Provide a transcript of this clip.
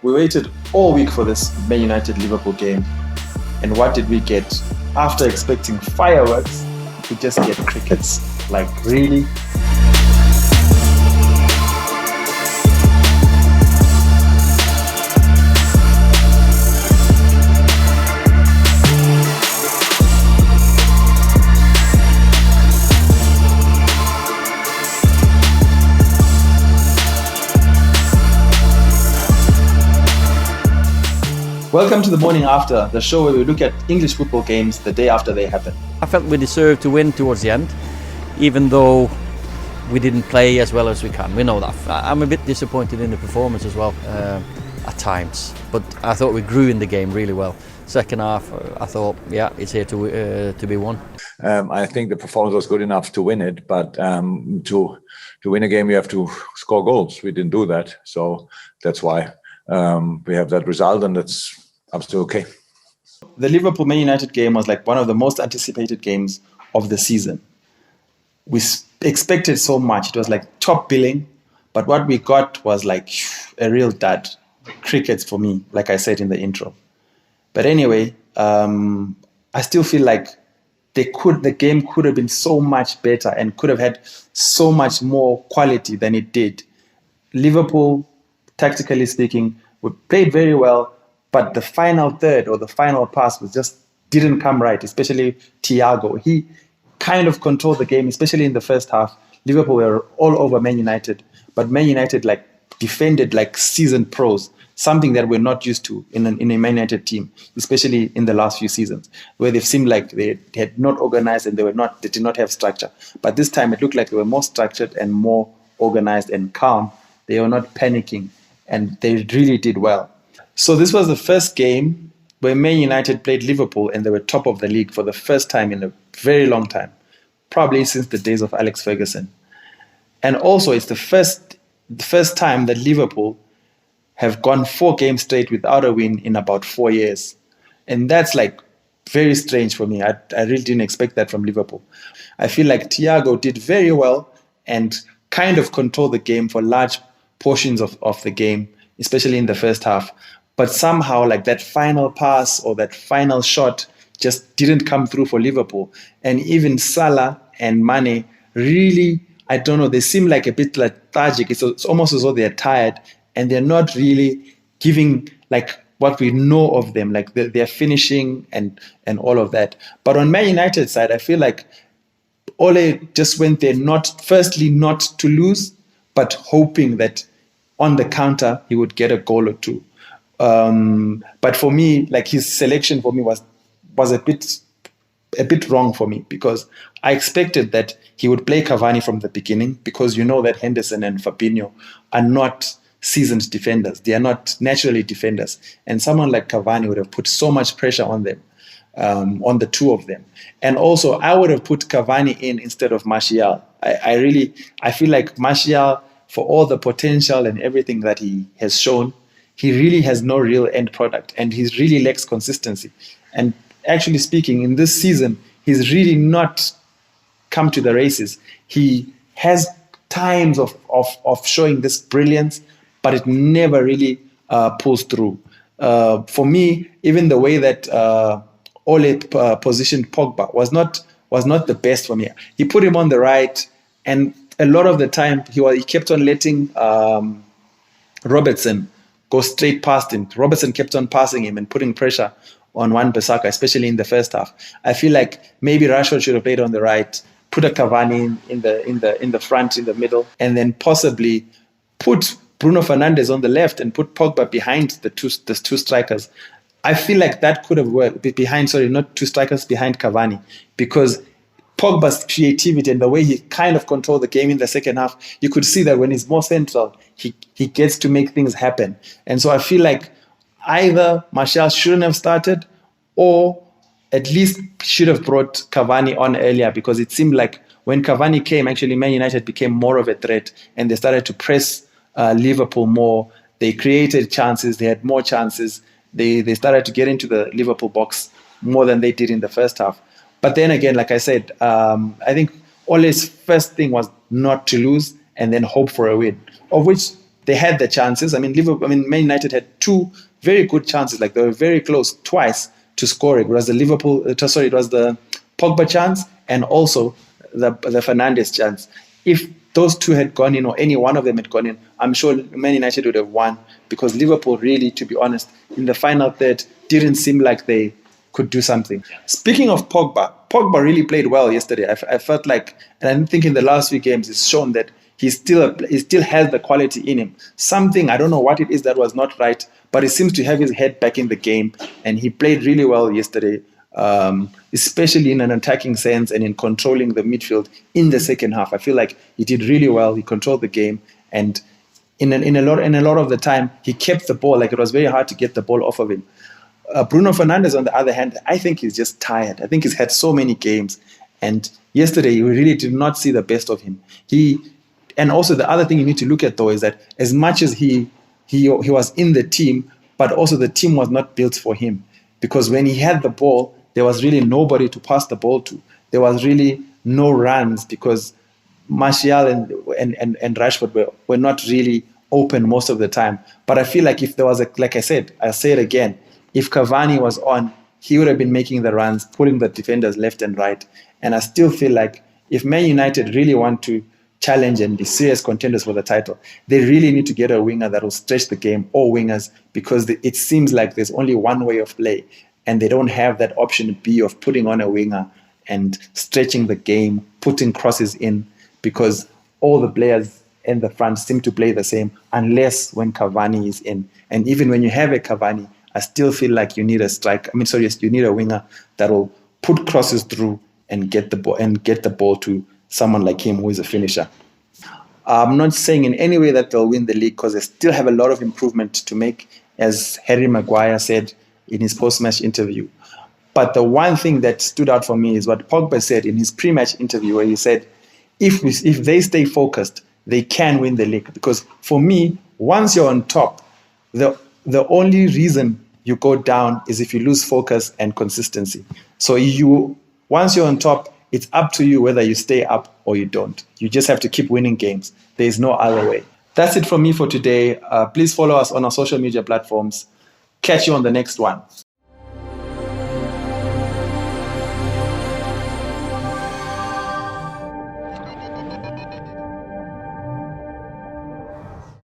We waited all week for this Man United Liverpool game. And what did we get? After expecting fireworks, we just get crickets. Like, really? Welcome to the morning after, the show where we look at English football games the day after they happen. I felt we deserved to win towards the end, even though we didn't play as well as we can. We know that. I'm a bit disappointed in the performance as well at times, but I thought we grew in the game really well. Second half, I thought, yeah, it's here to be won. I think the performance was good enough to win it, but to win a game, you have to score goals. We didn't do that, so that's why we have that result, and that's absolutely okay. The Liverpool-Man United game was like one of the most anticipated games of the season. We expected so much. It was like top billing, but what we got was like a real dud. Crickets for me, like I said in the intro. But anyway, I still feel like the game could have been so much better and could have had so much more quality than it did. Liverpool, tactically speaking, we played very well, but the final third or the final pass didn't come right, especially Thiago. He kind of controlled the game, especially in the first half. Liverpool were all over Man United, but Man United defended like seasoned pros, something that we're not used to in a Man United team, especially in the last few seasons, where they've seemed like they had not organized and they did not have structure. But this time it looked like they were more structured and more organized and calm. They were not panicking, and they really did well. So this was the first game where Man United played Liverpool and they were top of the league for the first time in a very long time, probably since the days of Alex Ferguson. And also it's the first time that Liverpool have gone 4 games straight without a win in about 4 years. And that's like very strange for me. I really didn't expect that from Liverpool. I feel like Thiago did very well and kind of controlled the game for large portions of the game, especially in the first half. But somehow like that final pass or that final shot just didn't come through for Liverpool. And even Salah and Mane really, I don't know, they seem like a bit lethargic. It's almost as though they're tired and they're not really giving like what we know of them, like they're finishing and all of that. But on Man United side, I feel like Ole just went there not to lose, but hoping that on the counter he would get a goal or two. But for me, like his selection for me was a bit wrong for me, because I expected that he would play Cavani from the beginning, because you know that Henderson and Fabinho are not seasoned defenders. They are not naturally defenders. And someone like Cavani would have put so much pressure on them, on the two of them. And also I would have put Cavani in instead of Martial. I feel like Martial, for all the potential and everything that he has shown, he really has no real end product and he really lacks consistency. And actually speaking, in this season, he's really not come to the races. He has times of showing this brilliance, but it never really pulls through. For me, even the way that Ole positioned Pogba was not the best for me. He put him on the right, and a lot of the time he kept on letting Robertson go straight past him. Robertson kept on passing him and putting pressure on Wan-Bissaka, especially in the first half. I feel like maybe Rashford should have played on the right, put a Cavani in the front, in the middle, and then possibly put Bruno Fernandes on the left and put Pogba behind the two strikers. I feel like that could have worked behind Cavani, because Pogba's creativity and the way he kind of controlled the game in the second half, you could see that when he's more central, he gets to make things happen. And so I feel like either Martial shouldn't have started, or at least should have brought Cavani on earlier, because it seemed like when Cavani came, actually Man United became more of a threat and they started to press Liverpool more. They created chances, they had more chances. They started to get into the Liverpool box more than they did in the first half. But then again, like I said, I think Ole's first thing was not to lose and then hope for a win, of which they had the chances. I mean, Man United had two very good chances. Like they were very close twice to scoring. It was it was the Pogba chance and also the Fernandes chance. If those two had gone in, or any one of them had gone in, I'm sure Man United would have won, because Liverpool really, to be honest, in the final third didn't seem like they could do something. Speaking of Pogba really played well yesterday. I felt like, and I think in the last few games, it's shown that he still has the quality in him. Something, I don't know what it is that was not right, but he seems to have his head back in the game, and he played really well yesterday, especially in an attacking sense and in controlling the midfield in the second half. I feel like he did really well. He controlled the game, and in a lot of the time, he kept the ball. Like, it was very hard to get the ball off of him. Bruno Fernandes, on the other hand, I think he's just tired. I think he's had so many games, and yesterday we really did not see the best of him. And also the other thing you need to look at, though, is that as much as he was in the team, but also the team was not built for him, because when he had the ball, there was really nobody to pass the ball to. There was really no runs, because Martial and Rashford were not really open most of the time. But I feel like if there was like I said, I'll say it again, if Cavani was on, he would have been making the runs, pulling the defenders left and right. And I still feel like if Man United really want to challenge and be serious contenders for the title, they really need to get a winger that will stretch the game, or wingers, because it seems like there's only one way of play, and they don't have that option B of putting on a winger and stretching the game, putting crosses in, because all the players in the front seem to play the same, unless when Cavani is in. And even when you have a Cavani, I still feel like you need you need a winger that will put crosses through and get the ball to someone like him, who is a finisher. I'm not saying in any way that they'll win the league, because they still have a lot of improvement to make, as Harry Maguire said in his post-match interview. But the one thing that stood out for me is what Pogba said in his pre-match interview, where he said, if they stay focused, they can win the league. Because for me, once you're on top, the only reason you go down is if you lose focus and consistency. So once you're on top, it's up to you whether you stay up or you don't. You just have to keep winning games. There's no other way. That's it from me for today. Please follow us on our social media platforms. Catch you on the next one.